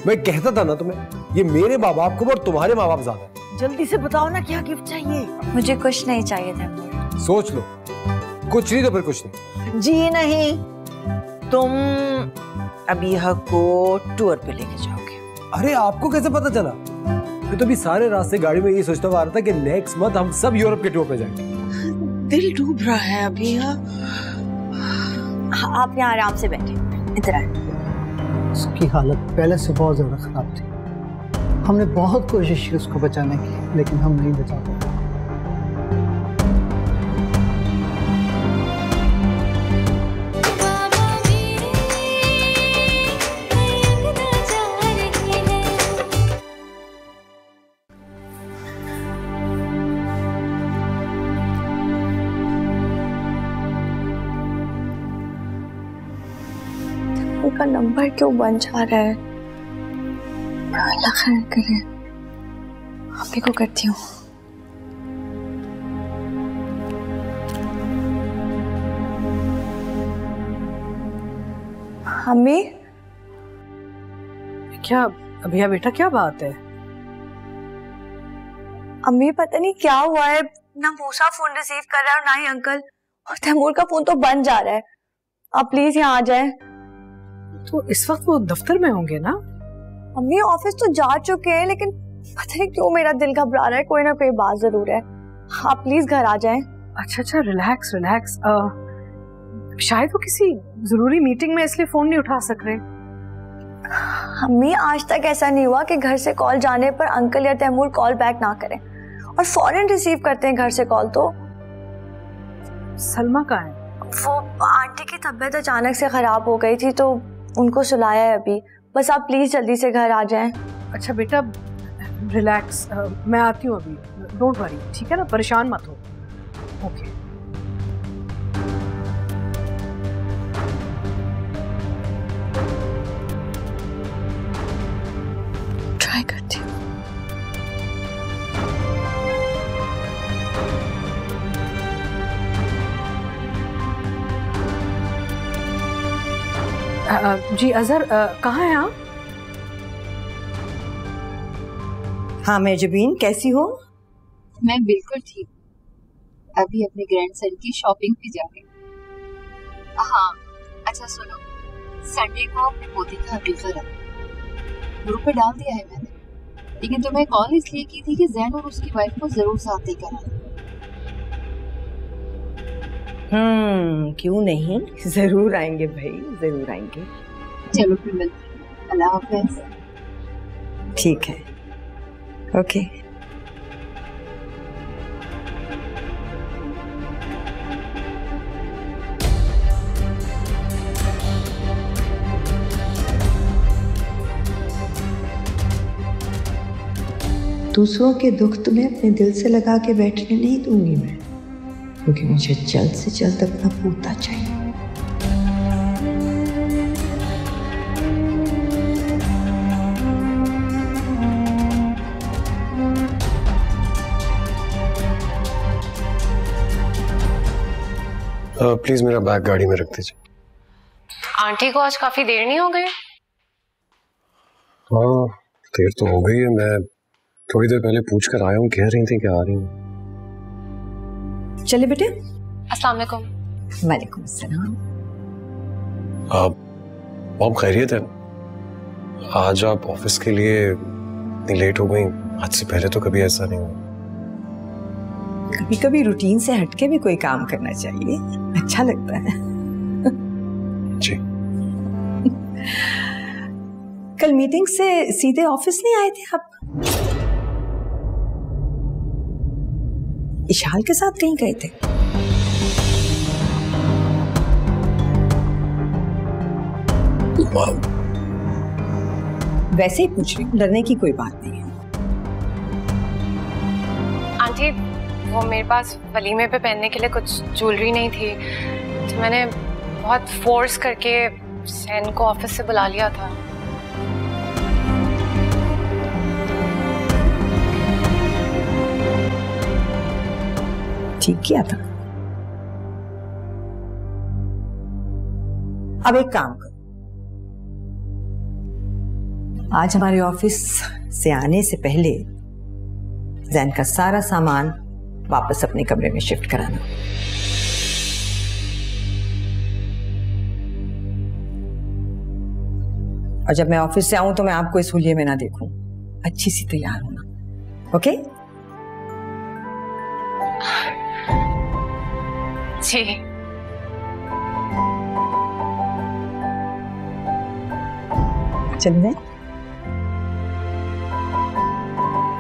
मैं कहता था ना तुम्हें, ये मेरे माँ बाप को और तुम्हारे माँ बाप ज्यादा है। जल्दी से बताओ ना क्या गिफ्ट चाहिए। मुझे कुछ नहीं चाहिए था। सोच लो, कुछ नहीं तो फिर कुछ नहीं। जी नहीं, तुम अबीहा को टूर पे लेके जाओगे। अरे आपको कैसे पता चला? मैं तो अभी सारे रास्ते गाड़ी में ये सोचता हुआ आ रहा था कि नेक्स्ट मंथ हम सब यूरोप के टूर पे जाएंगे। दिल डूब रहा है अबीहा। आप यहाँ आराम से बैठे, इधर आए। उसकी हालत पहले से बहुत ज्यादा खराब थी। हमने बहुत कोशिश की उसको बचाने की, लेकिन हम नहीं बचा पाए। उनका नंबर क्यों बंद जा रहा है? अल्लाह खैर करे। अम्मी को करती हूँ। अम्मी, क्या अबीहा बेटा, क्या बात है? अम्मी पता नहीं क्या हुआ है, ना मूसा फोन रिसीव कर रहा है और ना ही अंकल, और तैमूर का फोन तो बंद जा रहा है। आप प्लीज यहाँ आ जाए। तो इस वक्त वो दफ्तर में होंगे ना? अम्मी ऑफिस तो जा चुके हैं, लेकिन पता नहीं क्यों मेरा दिल घबरा रहा है। कोई ना कोई बात जरूर है। आप प्लीज घर आ जाएं। अच्छा, रिलैक्स रिलैक्स। शायद वो किसी जरूरी मीटिंग में इसलिए फोन नहीं उठा सक रहे। अम्मी आज तक ऐसा नहीं हुआ कि घर से कॉल जाने पर अंकल या तैमूर कॉल बैक ना करें, और फौरन रिसीव करते हैं घर से कॉल। तो सलमा कहाँ है? वो आंटी की तबीयत अचानक से खराब हो गई थी, तो उनको सुलाया है अभी। बस आप प्लीज जल्दी से घर आ जाएं। अच्छा बेटा, रिलैक्स। मैं आती हूँ अभी, डोंट वरी, ठीक है ना? परेशान मत हो। ओके। ट्राई करती हूँ। जी अजहर, कहाँ हैं आप? हाँ मेजबीन, कैसी हो? मैं बिल्कुल ठीक। अभी अपने ग्रैंडसन की शॉपिंग पे जा रही हूँ। हाँ अच्छा सुनो, संडे को अपने पोती का अकीका रखा, ग्रुप पे डाल दिया है मैंने, लेकिन तुम्हें कॉल इसलिए की थी कि जैन और उसकी वाइफ को जरूर साथ लेकर आना। क्यों नहीं, जरूर आएंगे भाई, जरूर आएंगे। चलो फिर मिलते हैं। अल्लाह हाफ़िज़। ठीक है, ओके। दूसरों के दुख तुम्हें अपने दिल से लगा के बैठने नहीं दूंगी मैं, क्योंकि मुझे जल्द से जल्द अपना पोता चाहिए। प्लीज मेरा बैग गाड़ी में रख दीजिए। आंटी को आज काफी देर नहीं हो गई? हाँ देर तो हो गई है, मैं थोड़ी देर पहले पूछ कर आया हूँ, कह रही थी कि आ रही हूँ। चले बेटे। अस्सलाम वालेकुम। वालेकुम अस्सलाम। मॉम खैरियत है? आज आप ऑफिस के लिए इतनी लेट हो गई, आज से पहले तो कभी ऐसा नहीं हुआ। कभी कभी रूटीन से हटके भी कोई काम करना चाहिए, अच्छा लगता है। जी। कल मीटिंग से सीधे ऑफिस नहीं आए थे आप? इशाल के साथ कहीं गए थे? वैसे ही पूछ रही हूँ, डरने की कोई बात नहीं है। आंटी वो मेरे पास वलीमे पे पहनने के लिए कुछ ज्वेलरी नहीं थी, तो मैंने बहुत फोर्स करके सैन को ऑफिस से बुला लिया था। ठीक किया था। अब एक काम करो, आज हमारे ऑफिस से आने से पहले जैन का सारा सामान वापस अपने कमरे में शिफ्ट कराना। और जब मैं ऑफिस से आऊं तो मैं आपको इस हुलिये में ना देखूं। अच्छी सी तैयार होना, ओके? जी। चलिए,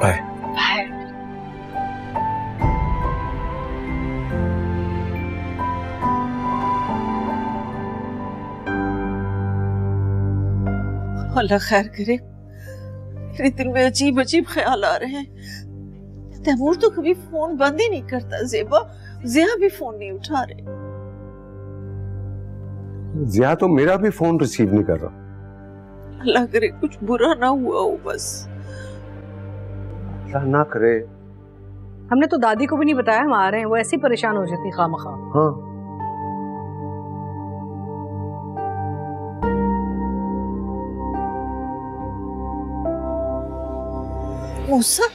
बाय। बाय। अल्लाह खैर करे। मेरे दिल में अजीब अजीब ख्याल आ रहे हैं। तैमूर तो कभी फोन बंद ही नहीं करता, जिया भी फोन नहीं उठा रहे। जिया तो मेरा भी फोन रिसीव नहीं कर रहा। अल्लाह करे कुछ बुरा ना हुआ हो बस। अल्लाह ना करे। हमने तो दादी को भी नहीं बताया हम आ रहे हैं, वो ऐसी परेशान हो जाती खामखा। हाँ, मूसा,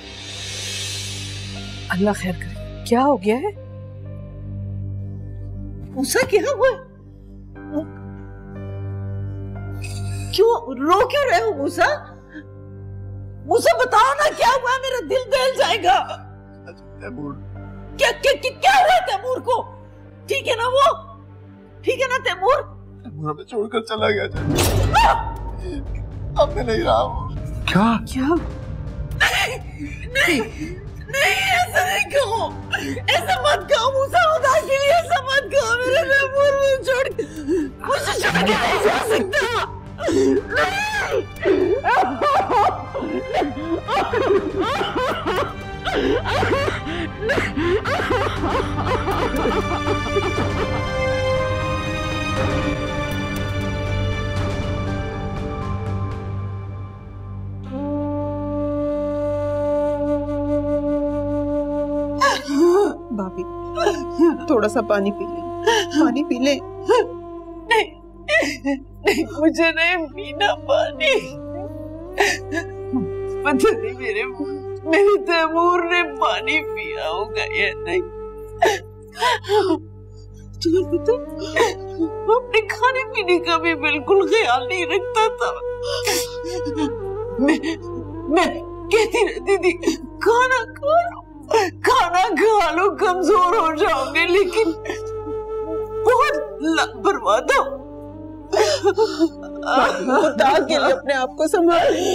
अल्लाह खैर करे। क्या हो गया है? मूसा क्या हुआ? क्यों रो क्यों रहे हो मूसा? मूसा बताओ ना क्या हुआ, मेरा दिल दहल जाएगा। क्या हुआ तैमूर को? ठीक है ना वो? ठीक है ना तैमूर? तैमूर हमें छोड़कर चला गया। अब मैं नहीं रहा हूँ। क्या? नहीं, ऐसा नहीं कहो, ऐसा मत कहो मूसा, खुदा के लिए ऐसा मत कहो। मेरे तैमूर मुझे छोड़ के नहीं जा सकता। भाभी थोड़ा सा पानी पी ले, पानी पी ले। नहीं, मुझे नहीं पीना पानी। पता नहीं मेरे तैमूर ने पानी पिया होगा या नहीं। तुम्हें पता, अपने खाने पीने का भी बिल्कुल ख्याल नहीं रखता था। मैं कहती रहती थी खाना खा लो कमजोर हो जाओगे, लेकिन बहुत लापरवाह था। खुदा के लिए अपने आप को संभाले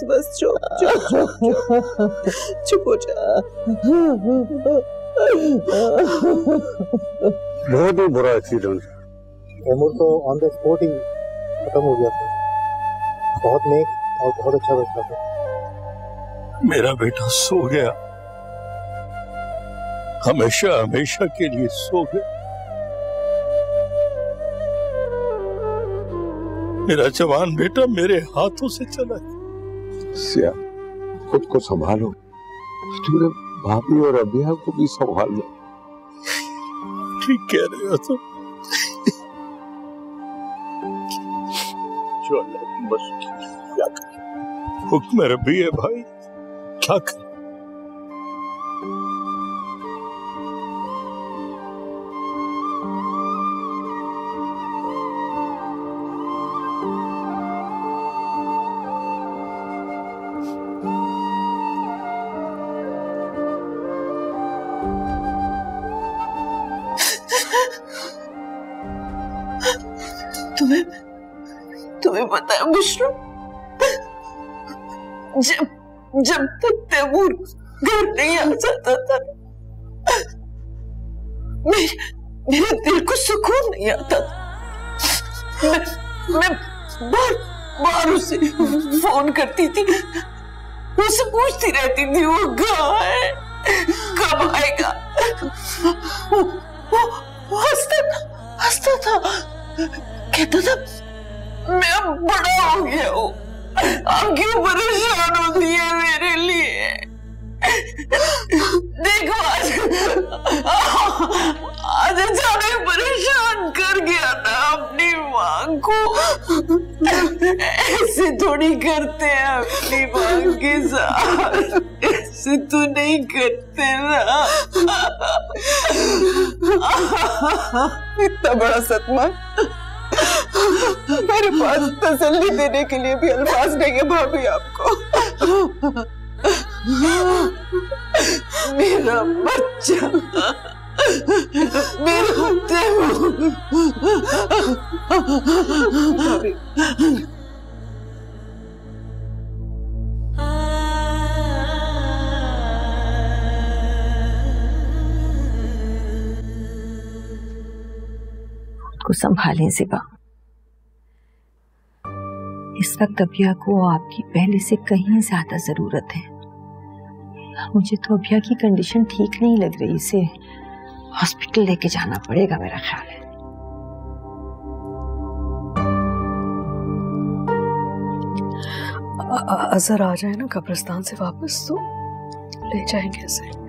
बस चुप हो जा। बहुत ही बुरा एक्सीडेंट। तैमूर तो ऑन द स्पॉट ही खत्म हो गया था। बहुत नेक और बहुत अच्छा बच्चा था। मेरा बेटा सो गया, हमेशा हमेशा के लिए सो गया। मेरा जवान बेटा मेरे हाथों से चला गया। सिया, खुद को संभालो, तुम्हारे भाभी और अबिया को भी संभाल लो। ठीक कह रहे हो तुम। जो अल्लाह की मर्जी क्या करे, हुक्म रब्बी है भाई, क्या करे। तुम्हें पता है बुशरा, जब तक तैमूर घर नहीं आ जाता था मेरे दिल को सुकून नहीं आता। मैं बार उसे फोन करती थी, उससे पूछती रहती थी वो कहाँ है, कब आएगा। वो हंसता था, कहता था मैं अब बड़ा हो गया हूँ, आप क्यों परेशान होती है मेरे लिए। देखो आज अचानक परेशान कर गया ना अपनी माँ को। ऐसे थोड़ी करते हैं अपनी माँ के साथ, ऐसे तो नहीं करते ना। इतना बड़ा सदमा, मेरे पास तसल्ली देने के लिए भी अल्फाज नहीं है भाभी आपको। मेरा बच्चा, मेरा तैमूर। को संभालें ज़िबा, इस वक्त अभिया को आपकी पहले से कहीं ज्यादा जरूरत है। मुझे तो अभिया की कंडीशन ठीक नहीं लग रही, इसे हॉस्पिटल लेके जाना पड़ेगा मेरा ख्याल है। अजहर आ जाए ना कब्रिस्तान से वापस तो ले जाएंगे इसे।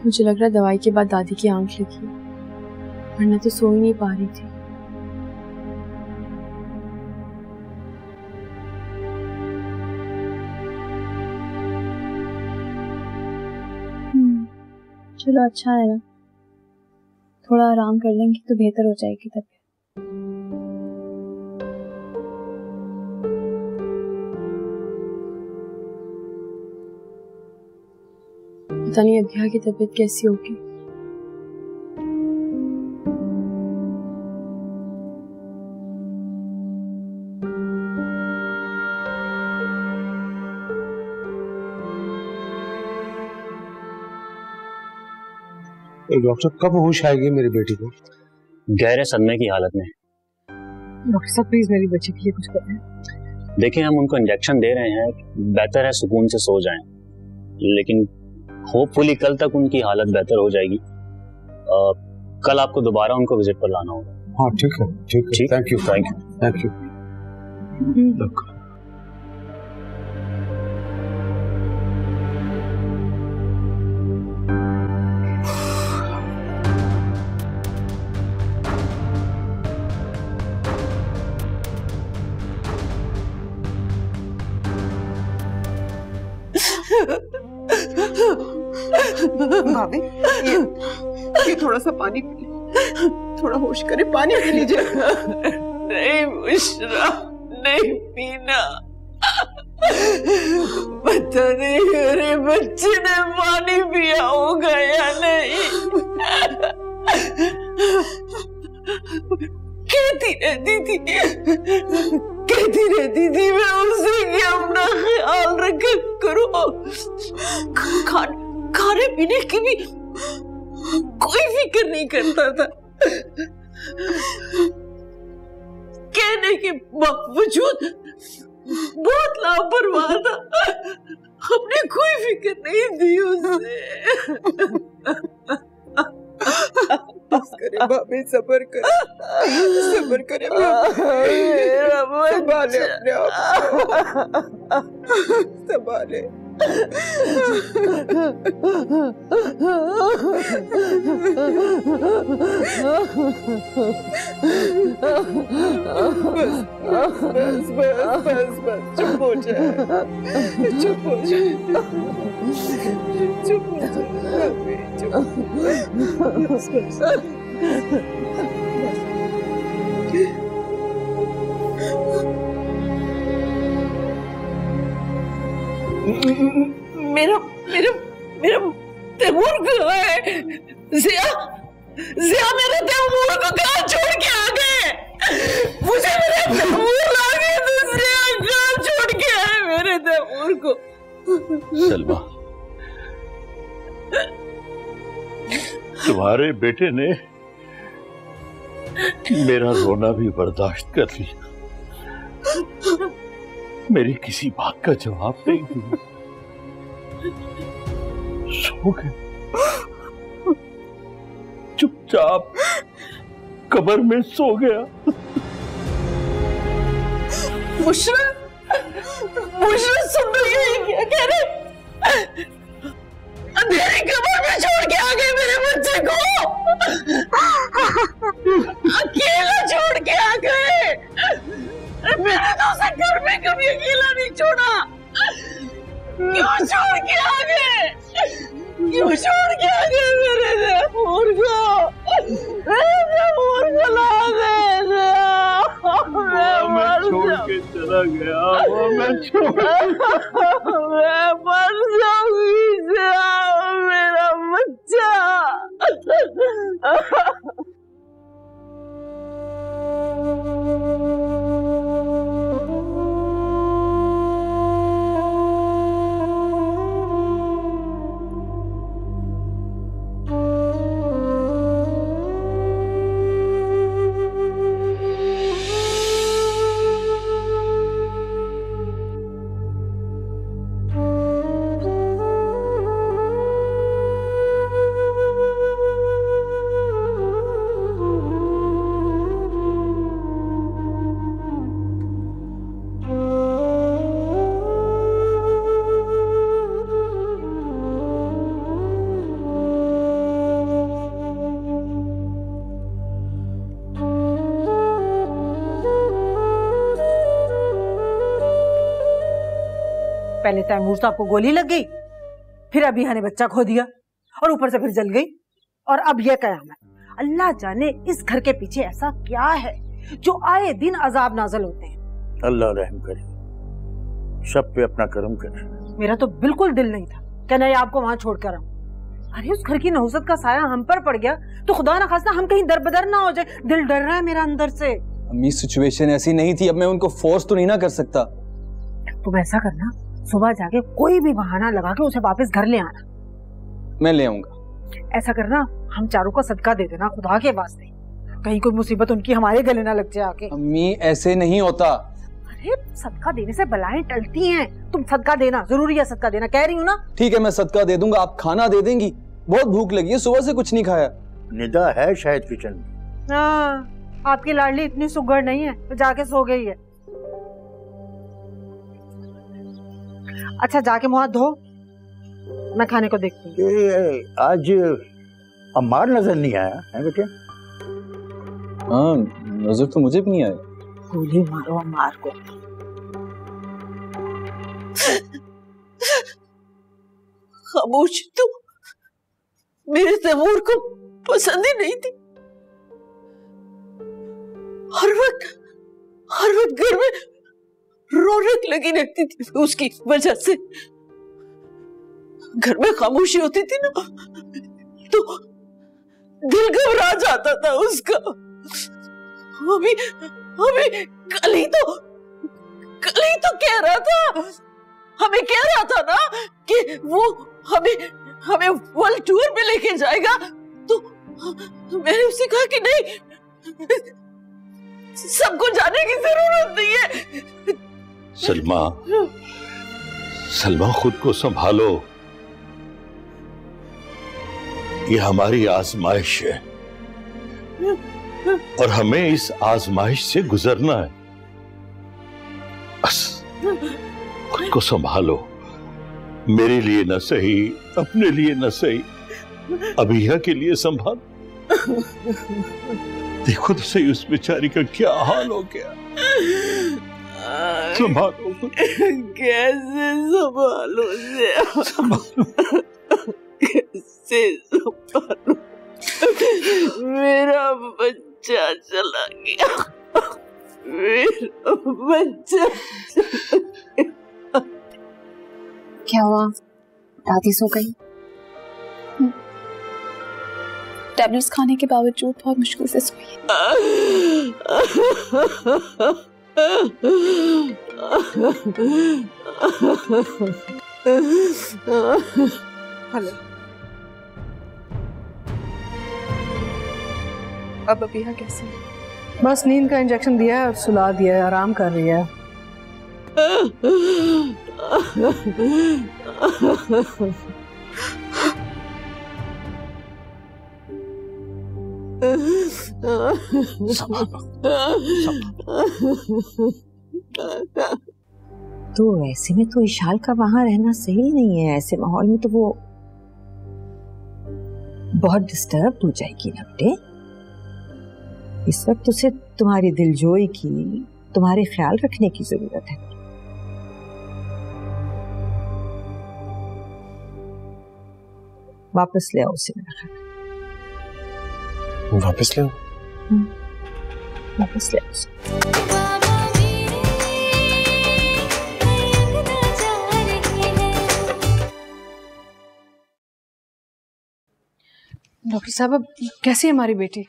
मुझे लग रहा है दवाई के बाद दादी की आंख लगी, वरना तो सो ही नहीं पा रही थी। चलो अच्छा है ना, थोड़ा आराम कर लेंगे तो बेहतर हो जाएगी तबीयत। पता नहीं अभिया की तबीयत कैसी होगी। डॉक्टर कब होश आएगी मेरी बेटी को? गहरे सदमे की हालत में। डॉक्टर साहब प्लीज मेरी बच्ची के लिए कुछ करें। देखिए हम उनको इंजेक्शन दे रहे हैं, बेहतर है सुकून से सो जाएं, लेकिन होपफुली कल तक उनकी हालत बेहतर हो जाएगी। कल आपको दोबारा उनको विजिट पर लाना होगा। हाँ ठीक है, ठीक है। Thank you, thank you, thank you. भाभी ये थोड़ा सा पानी पी लीजिए, थोड़ा होश करे, पानी पी लीजिए। नहीं बुशरा, नहीं पीना। पता नहीं मेरे बच्चे ने पानी पिया होगा या नहीं। कहती रहती थी मैं उसे कि अपना ख्याल रखा करो। खाने पीने की भी कोई फिक्र नहीं करता था। कहने के बावजूद बहुत लापरवाह था, हमने कोई फिक्र नहीं दी उसे। बस करे भाभी, सब्र करे, सब्र करे भाभी, संभाले अपने आप को, संभाले। बस बस बस बस चुप हो जाए, चुप हो जाए, चुप हो जाए, चुप बस बस। मेरा मेरा मेरा तैमूर कहाँ है? जिया, जिया मेरे तैमूर को तुम्हारे बेटे ने मेरा रोना भी बर्दाश्त कर लिया, मेरी किसी बात का जवाब नहीं दिया, सो गए चुपचाप कब्र में सो गया। मुशरफ सुन रही है क्या कह रहे? अंधेरी कब्र में छोड़ के आ गए मेरे बच्चे को, अकेला छोड़ के आ गए। मैंने तो उसे घर में कभी अकेला नहीं छोड़ा। क्यों छोड़ के आ गए? क्यों छोड़ के आ गए मेरे तैमूर को? तैमूर को ला दे। मैं छोड़ के चला गया, मैं मर जाऊंगी मेरा बच्चा। पहले तैमूर साहब को गोली लग गई, फिर अबीहा ने बच्चा खो दिया और ऊपर से फिर जल गई, और अब यह कयामत। अल्लाह जाने इस घर के पीछे ऐसा क्या है जो आए दिन अजाब नाज़िल होते हैं। अल्लाह रहम करे, सब पे अपना करम करे। मेरा तो बिल्कुल दिल नहीं था कि मैं आपको वहां छोड़कर आऊं। अरे उस घर की नहुसत का साया हम पर पड़ गया तो खुदा ना खास्ता हम कहीं दरबदर ना हो जाए। दिल डर रहा है मेरा अंदर से। अम्मी सिचुएशन ऐसी नहीं थी, अब मैं उनको फोर्स तो नहीं ना कर सकता। तुम ऐसा करना, सुबह जाके कोई भी बहाना लगा के उसे वापस घर ले आना। मैं ले आऊंगा। ऐसा करना, हम चारों को सदका दे देना खुदा के वास्ते, कहीं कोई मुसीबत उनकी हमारे गले ना लग जाए आके। अम्मी ऐसे नहीं होता। अरे सदका देने से बलाएं टलती हैं। तुम सदका देना, जरूरी है सदका देना, कह रही हूँ ना। ठीक है मैं सदका दे दूंगा, आप खाना दे देंगी? बहुत भूख लगी है, सुबह से कुछ नहीं खाया। निदा है शायद किचन में। हाँ, आपकी लाडली इतनी सुगड़ नहीं है तो जाके सो गई है। अच्छा जाके मुंह हाथ धो, मैं खाने को देखती हूँ। आज अम्मार नजर नहीं आया है बेटे? हाँ नजर तो मुझे भी नहीं आया। गोली मारो अम्मार को। खामोश तू मेरे तैमूर को पसंद ही नहीं थी। हर वक्त घर में रौनक लगी रहती थी उसकी वजह से। घर में खामोशी होती थी ना तो दिल घबरा जाता था उसका। अभी कल ही तो कह रहा था, हमें कह रहा था ना कि वो हमें वर्ल्ड टूर पे लेके जाएगा, तो मैंने उसे कहा कि नहीं, सबको जाने की जरूरत नहीं है। सलमा खुद को संभालो, ये हमारी आजमाइश है और हमें इस आजमाइश से गुजरना है। बस खुद को संभालो, मेरे लिए न सही, अपने लिए न सही, अबीहा के लिए संभाल। देखो तो सही उस बेचारी का क्या हाल हो गया। संभालो। कैसे संभालो? कैसे संभालो? मेरा बच्चा चला गया, मेरा बच्चा चला गया। क्या हुआ? दादी सो गई? टैबलेट्स खाने के बावजूद बहुत मुश्किल से सोई है। हेलो अब अबिया कैसे है? बस नींद का इंजेक्शन दिया है और सुला दिया है, आराम कर रही है। तो ऐसे में तो इशाल का वहां रहना सही नहीं है। ऐसे माहौल में तो वो बहुत डिस्टर्ब हो जाएगी ना बेटे। इस वक्त उसे तुम्हारी दिलजोई की, तुम्हारे ख्याल रखने की जरूरत है। वापस ले आओ उसे मेरा ख्याल। वापस ले आओ? वापस ले आओ उसे। डॉक्टर साहब अब कैसी है हमारी बेटी?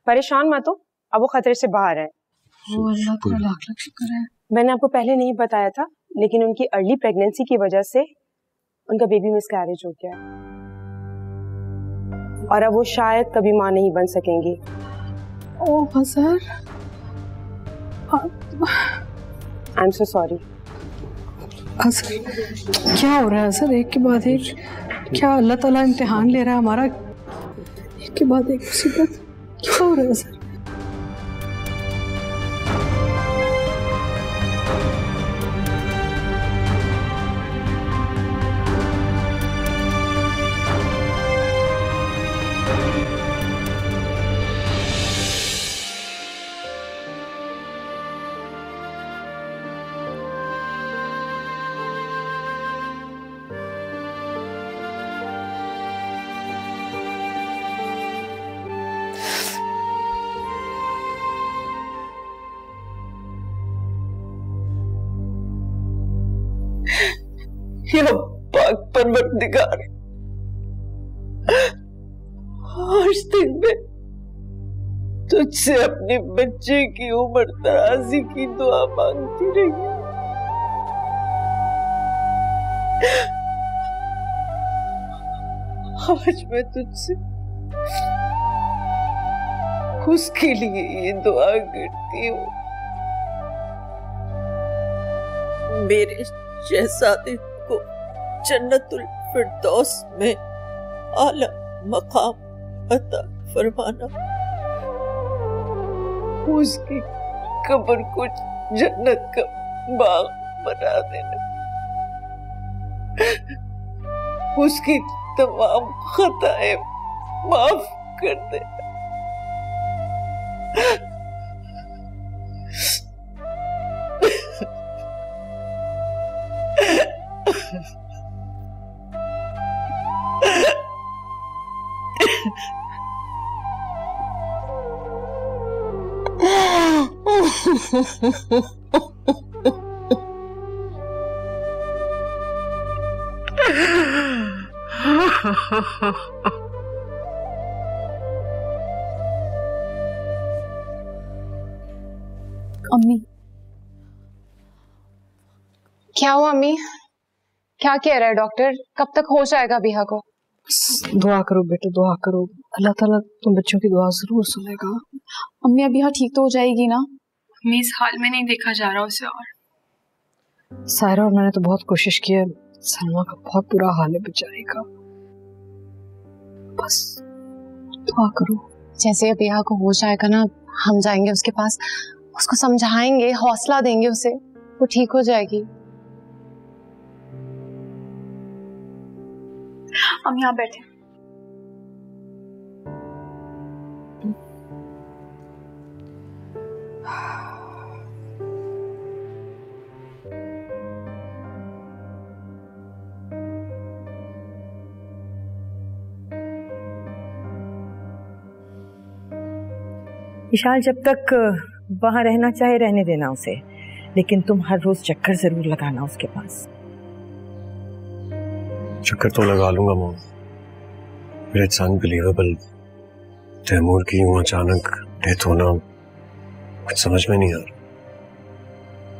परेशान मत हो, अब वो खतरे से बाहर है। अल्लाह का लाख लाख शुक्र है। मैंने आपको पहले नहीं बताया था, लेकिन उनकी अर्ली प्रेगनेंसी की वजह से उनका बेबी मिसकैरेज हो गया और अब वो शायद कभी मां नहीं बन सकेंगी। Oh sir, I am so sorry. क्या हो रहा है सर? एक के बाद एक, क्या अल्लाह ताला इम्तिहान ले रहा है हमारा? एक के बाद एक मुसीबत। क्या हो रहा है सर? या पाक परवरदिगार, आज दिन में तुझसे अपने बच्चे की उम्र दराजी की दुआ मांगती रही। आज मैं तुझसे उसके लिए ये दुआ करती हूँ, मेरे शहजादे को जन्नतुल फिरदौस में आला मकाम अता फरमाना, उसकी कब्र को जन्नत का बाग बना देना, उसकी तमाम खताएं माफ कर देना। अम्मी, क्या हुआ अम्मी? क्या कह रहा है डॉक्टर? कब तक हो जाएगा बिहा को? दुआ करो बेटे, दुआ करो, अल्लाह ताला तुम बच्चों की दुआ जरूर सुनेगा। अम्मी अभी यहाँ ठीक तो हो जाएगी ना? अम्मी इस हाल में नहीं देखा जा रहा उसे। और सायरा और मैंने तो बहुत कोशिश की है, सलमा का बहुत बुरा हाल है बेचारी का। बस दुआ करो। जैसे बिहा को हो जाएगा ना, हम जाएंगे उसके पास, उसको समझाएंगे, हौसला देंगे उसे, वो ठीक हो जाएगी। हम यहाँ बैठे। विशाल, जब तक वहां रहना चाहे रहने देना उसे, लेकिन तुम हर रोज चक्कर जरूर लगाना उसके पास। चक्कर तो लगा लूंगा मॉम, मेरा इट्स अनबिलीवेबल, तैमूर की यूं अचानक डेथ होना कुछ समझ में नहीं आ रहा।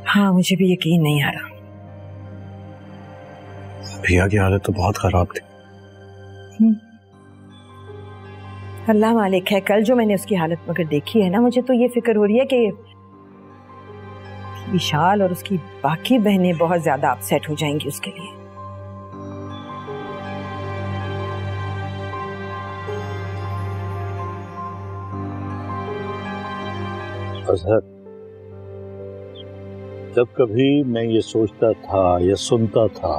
हाँ, मुझे भी यकीन नहीं आ रहा। भैया की हालत तो बहुत खराब थी। अल्लाह मालिक है। कल जो मैंने उसकी हालत मगर देखी है ना, मुझे तो ये फिक्र हो रही है कि विशाल और उसकी बाकी बहनें बहुत ज्यादा अपसेट हो जाएंगी उसके लिए। अजहर, जब कभी मैं ये सोचता था या सुनता था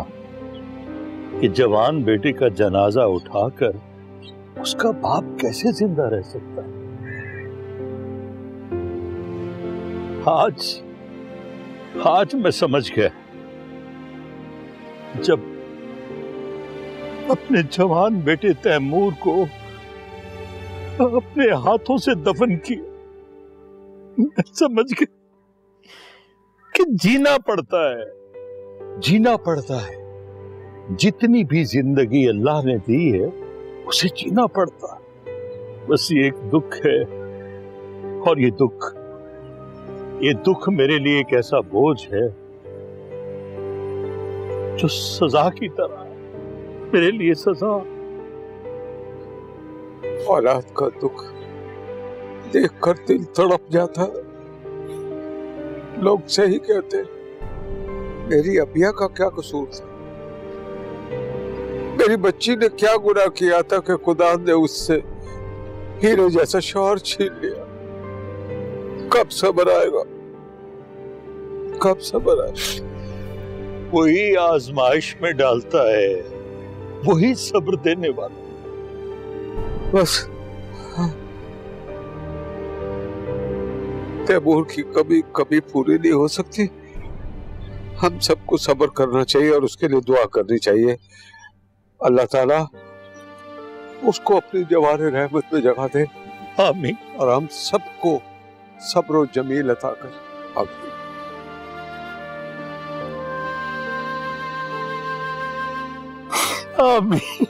कि जवान बेटे का जनाजा उठाकर उसका बाप कैसे जिंदा रह सकता है, आज मैं समझ गया। जब अपने जवान बेटे तैमूर को अपने हाथों से दफन किया, मैं समझ गया कि जीना पड़ता है। जितनी भी जिंदगी अल्लाह ने दी है उसे जीना पड़ता है। बस ये एक दुख है, और ये दुख मेरे लिए एक ऐसा बोझ है जो सजा की तरह है, मेरे लिए सजा। औलाद का दुख देखकर दिल तड़प जाता। लोग सही कहते, मेरी अबिया का क्या कसूर था? मेरी बच्ची ने क्या गुनाह किया था कि खुदा ने उससे हीरे जैसा शौहर छीन लिया? कब सब्र आएगा? वही आजमाइश में डालता है, वही सब्र देने वाला। बस तैमूर की कभी पूरी नहीं हो सकती। हम सबको सब्र करना चाहिए और उसके लिए दुआ करनी चाहिए। अल्लाह ताला उसको अपनी जवान रहमत में जगह दे। आमीन। और हम सबको सब्र जमील अता कर। आमीन।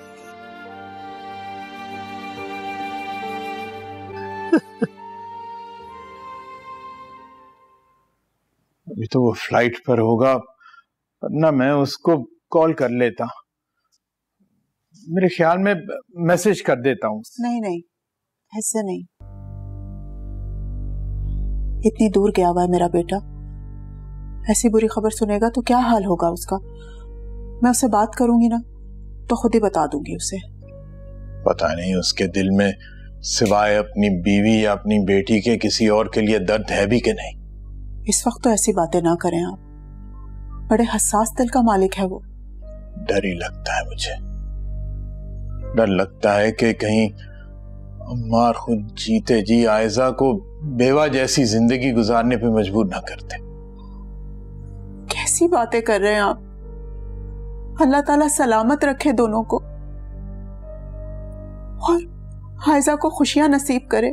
अभी तो वो फ्लाइट पर होगा, वरना मैं उसको कॉल कर लेता। मेरे ख्याल में मैसेज कर देता हूँ। नहीं, ऐसे नहीं। इतनी दूर गया हुआ है मेरा बेटा, ऐसी बुरी खबर सुनेगा तो क्या हाल होगा उसका। मैं उससे बात करूंगी ना तो खुद ही बता दूंगी उसे। पता नहीं उसके दिल में सिवाय अपनी बीवी या अपनी बेटी के किसी और के लिए दर्द है भी कि नहीं। इस वक्त तो ऐसी बातें ना करें आप, बड़े हसास दिल का मालिक है वो। डर ही लगता है मुझे, डर लगता है कि कहीं अम्मार खुद जीते जी आयजा को बेवा जैसी जिंदगी गुजारने पे मजबूर ना करते। कैसी बातें कर रहे हैं आप? अल्लाह ताला सलामत रखे दोनों को और आयजा को खुशियां नसीब करे।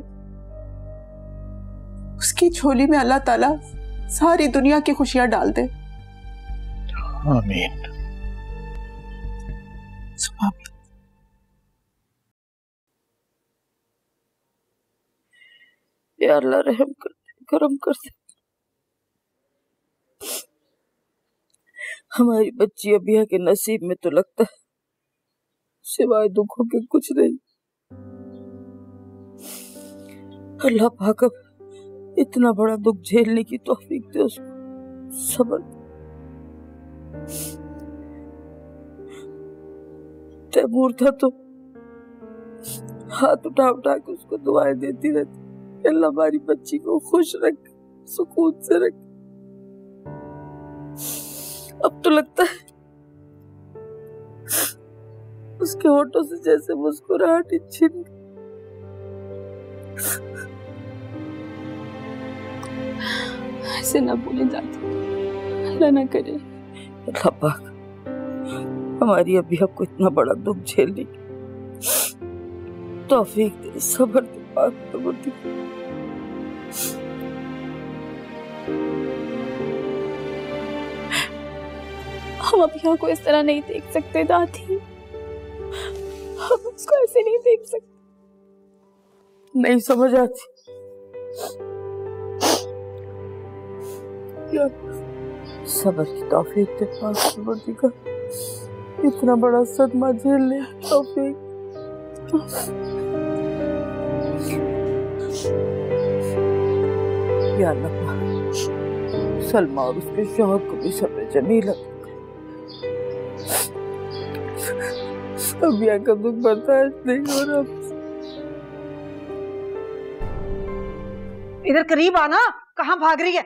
उसकी झोली में अल्लाह ताला सारी दुनिया की खुशियां डाल दे। आमीन। या अल्लाह रहम कर दे, करम कर दे। हमारी बच्ची अबिया के नसीब में तो लगता है सिवाय दुखों के कुछ नहीं। अल्लाह पाक अब इतना बड़ा दुख झेलने की तौफीक दे उसको, सब्र। तैमूर था तो हाथ उठा उठा के उसको दुआएं देती रहती, अल्लाह हमारी बच्ची को खुश रख, सुकून से रख। अब तो लगता है उसके होठों से जैसे मुस्कुराहट ही छिन। ऐसे ना बोले दादी, अल्लाह ना करे। अल्लाह पाक हमारी अबिया को इतना बड़ा दुख झेलने की तौफीक दे, सब्र दे, पाक सब्र दे। हम अबिया को इस तरह नहीं देख सकते दादी, हम उसको ऐसे नहीं देख सकते। नहीं समझ आती यार, सब्र की तौफीक दे, पाक सब्र दी का इतना बड़ा सदमा झेलने की तौफीक। या अल्लाह सलमा और उसके शौहर को भी सब्र जमील अबिया का दुख बर्दाश्त नहीं हो रहा। इधर करीब आना, कहाँ भाग रही है?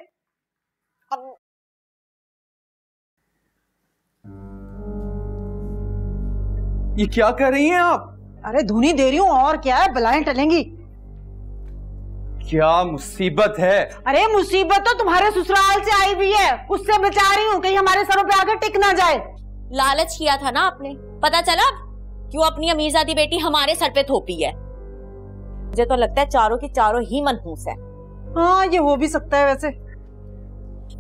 ये क्या कर रही हैं आप? अरे धुनी दे रही हूँ, और क्या है, बलाएं टलेंगी। क्या मुसीबत है? अरे मुसीबत तो तुम्हारे ससुराल से आई हुई है, उससे बचा रही हूँ कहीं हमारे सरों पे आकर टिक ना जाए। लालच किया था ना आपने, पता चला क्यों अपनी अमीरजादी बेटी हमारे सर पे थोपी है। मुझे तो लगता है चारों की चारों ही मनहूस है। हाँ ये हो भी सकता है वैसे।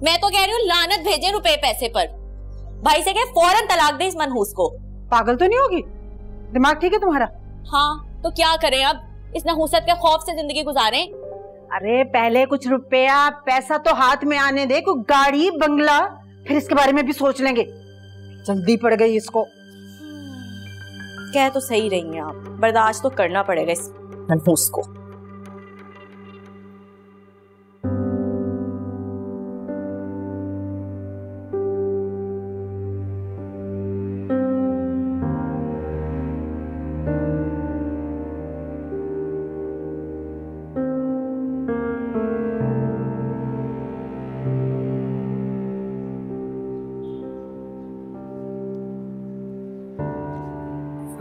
मैं तो कह रही हूँ लानत भेजे रुपए पैसे पर। भाई से कह फौरन तलाक दे इस मनहूस को। पागल तो नहीं होगी? दिमाग ठीक है तुम्हारा? हाँ तो क्या करें अब, इस नहूसत के खौफ से जिंदगी गुजारें। अरे पहले कुछ रुपया पैसा तो हाथ में आने दे, कोई गाड़ी बंगला, फिर इसके बारे में भी सोच लेंगे। जल्दी पड़ गई इसको। कह तो सही रही हैं आप, बर्दाश्त तो करना पड़ेगा इस मनहूस को।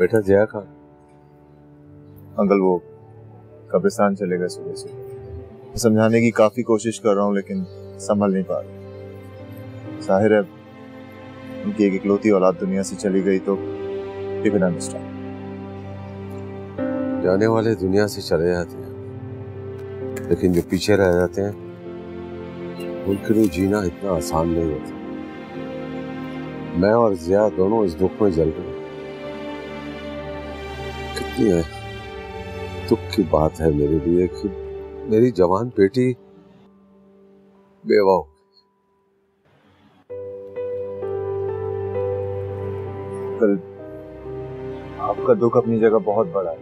बेटा जया खान। अंकल वो कब्रिस्तान चले गए सुबह से। समझाने की काफी कोशिश कर रहा हूँ लेकिन संभल नहीं पा रहा। जाहिर है उनकी एक इकलौती औलाद दुनिया से चली गई तो इवन अंडरस्टैंड। जाने वाले दुनिया से चले जाते हैं लेकिन जो पीछे रह जाते हैं उनके लिए जीना इतना आसान नहीं होता। मैं और जिया दोनों इस दुख में जल रहे हैं। कितनी है दुख की बात है मेरे लिए कि मेरी जवान बेटी बेवा हो। कल आपका दुख अपनी जगह बहुत बड़ा है,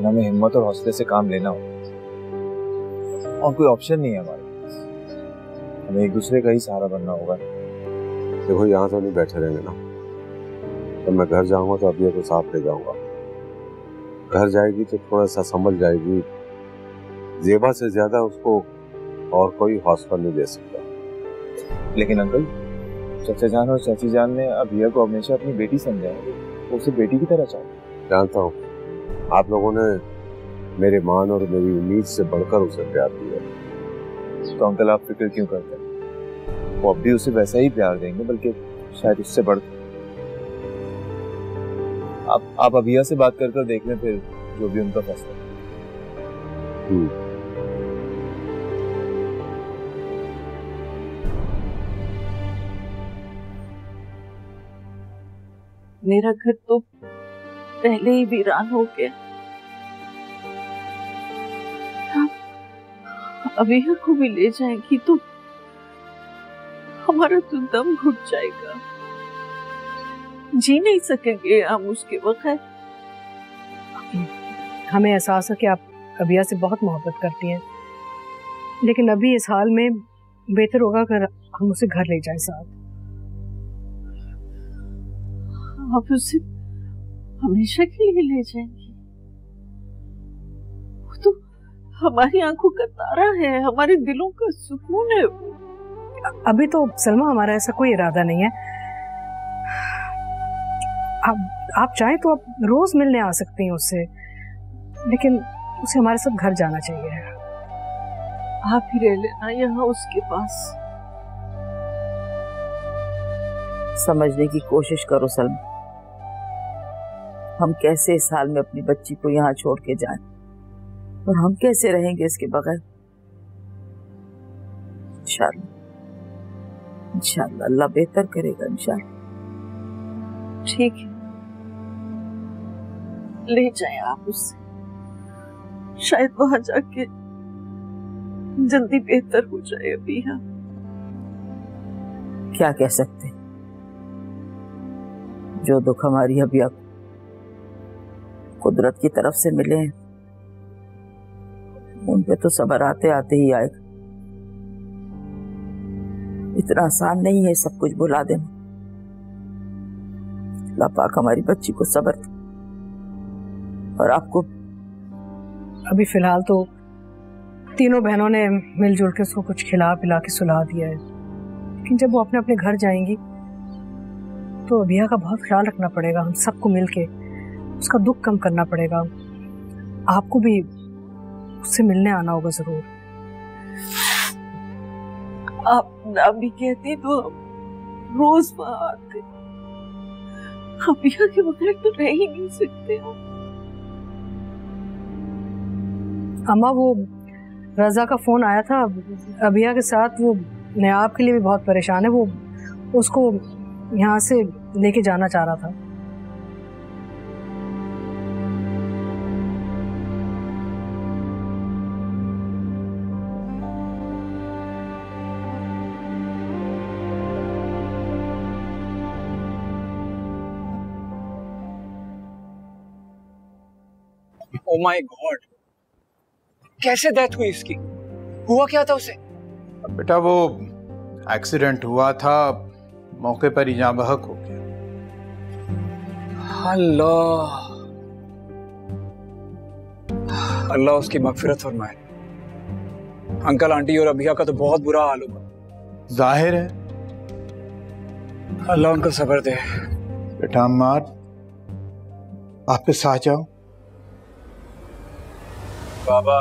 हमें हिम्मत और हौसले से काम लेना होगा और कोई ऑप्शन नहीं है हमारे पास। हमें एक दूसरे का ही सहारा बनना होगा। देखो यहाँ तो नहीं बैठे रहेंगे ना, तो मैं घर जाऊंगा तो अभी को साथ ले जाऊंगा। घर जाएगी तो थोड़ा सा संभल जाएगी। जेबा से ज्यादा उसको और कोई हौसला नहीं दे सकता। लेकिन अंकल चाचा जान और चाची जान ने अभिया को हमेशा अपनी बेटी समझा है, वो उसे बेटी की तरह चाहते। जानता हूँ आप लोगों ने मेरे मान और मेरी उम्मीद से बढ़कर उसे प्यार दिया। तो अंकल आप फिक्र क्यों करते हैं? वो अब भी उसे वैसा ही प्यार देंगे, बल्कि शायद उससे बढ़कर। आप अभिया से बात कर देख लें, फिर जो भी उनका फैसला। मेरा घर तो पहले ही वीरान हो गया। अभिया को भी ले जाएंगी तो हमारा तो दम घुट जाएगा, जी नहीं सकेंगे हम उसके बगैर। हमें एहसास है कि आप अभिया से बहुत मोहब्बत करती हैं, लेकिन अभी इस हाल में बेहतर होगा अगर हम उसे घर ले जाएं साथ। आप उसे हमेशा के लिए ले जाएंगी? वो तो हमारी आंखों का तारा है, हमारे दिलों का सुकून है। अभी तो सलमा हमारा ऐसा कोई इरादा नहीं है। आप चाहें तो आप रोज मिलने आ सकती हैं उससे, लेकिन उसे हमारे साथ घर जाना चाहिए। आप ही रह लेना यहाँ उसके पास। समझने की कोशिश करो सलमा, हम कैसे इस हाल में अपनी बच्ची को यहाँ छोड़ के जाएं और हम कैसे रहेंगे इसके बगैर। इंशाअल्लाह अल्लाह बेहतर करेगा इंशाअल्लाह। ठीक है, ले जाएं आप उससे, शायद वहां जाके जल्दी बेहतर हो जाए। अभी हम क्या कह सकते, जो दुख हमारी अभी आप कुदरत की तरफ से मिले हैं उन पे तो सब्र आते आते ही आएगा। इतना आसान नहीं है सब कुछ भुला देना। अल्लाह पाक हमारी बच्ची को सब्र दे। और आपको अभी फिलहाल तो तीनों बहनों ने मिलजुल के उसको कुछ खिला पिला के सुला दिया है, लेकिन जब वो अपने अपने घर जाएंगी तो अभिया का बहुत ख्याल रखना पड़ेगा। हम सबको मिलके उसका दुख कम करना पड़ेगा। आपको भी उससे मिलने आना होगा जरूर। आप ना भी कहती तो रोज वहां आते। अभिया के बगैर तो रह ही नहीं सकते हो। अम्मा वो रजा का फोन आया था अभिया के साथ, वो नयाब के लिए भी बहुत परेशान है। वो उसको यहाँ से लेके जाना चाह रहा था। ओह माय गॉड, कैसे डेथ हुई इसकी? हुआ क्या था उसे? बेटा वो एक्सीडेंट हुआ था, मौके पर ही जाँ बहक हो गया। अल्लाह अल्लाह उसकी मगफिरत फरमाए। अंकल आंटी और अभिया का तो बहुत बुरा हाल होगा। जाहिर है। अल्लाह उनको सब्र दे। बेटा अम्मार वापस आ जाओ। बाबा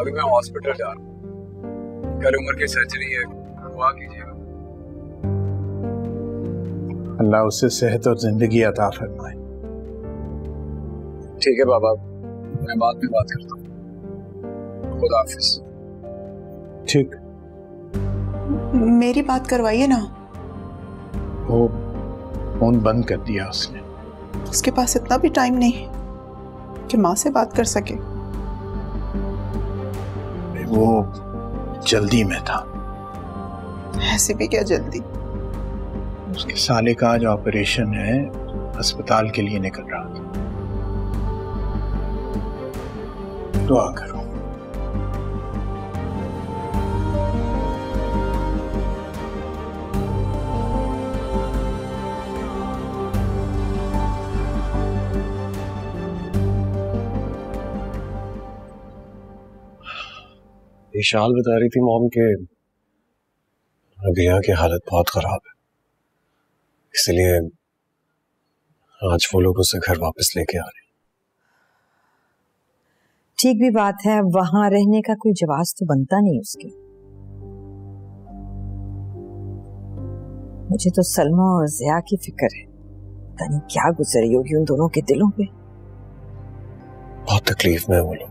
अभी मैं हॉस्पिटल जा रहा हूँ, कल उम्र की सर्जरी है, दुआ कीजिएगा। अल्लाह उसे सेहत और जिंदगी अता फरमाए। ठीक है बाबा, मैं बाद में बात करता हूँ। खुदा हाफिज। ठीक। मेरी बात करवाइए ना। वो फोन बंद कर दिया उसने। उसके पास इतना भी टाइम नहीं कि माँ से बात कर सके। वो जल्दी में था। ऐसे भी क्या जल्दी? उसके साले का आज ऑपरेशन है, अस्पताल के लिए निकल रहा था। दुआ करो। विशाल बता रही थी मॉम के अभिया की हालत बहुत खराब है, इसलिए आज वो लोग उसे घर वापस लेके आ रहे हैं। ठीक भी बात है, वहां रहने का कोई जवाब तो बनता नहीं उसके। मुझे तो सलमा और ज़िया की फिक्र है, पता नहीं क्या गुजरी होगी उन दोनों के दिलों पे। बहुत तकलीफ में है वो लोग,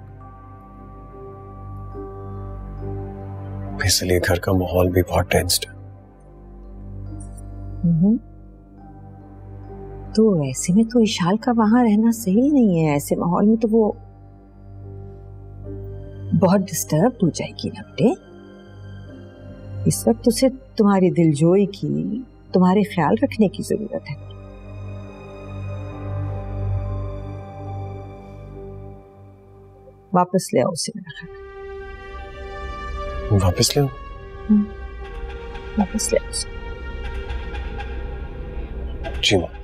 इसलिए घर का माहौल भी बहुत टेंस्ड है। तो ऐसे में तो इशाल का वहां रहना सही नहीं है। ऐसे माहौल में तो वो बहुत डिस्टर्ब हो जाएगी ना बेटे। इस वक्त उसे तुम्हारी दिलजोई की, तुम्हारे ख्याल रखने की जरूरत है। वापस ले आओ उसे मेरा ख्याल। वापस ले आओ? वापस ले आओ। जी माँ।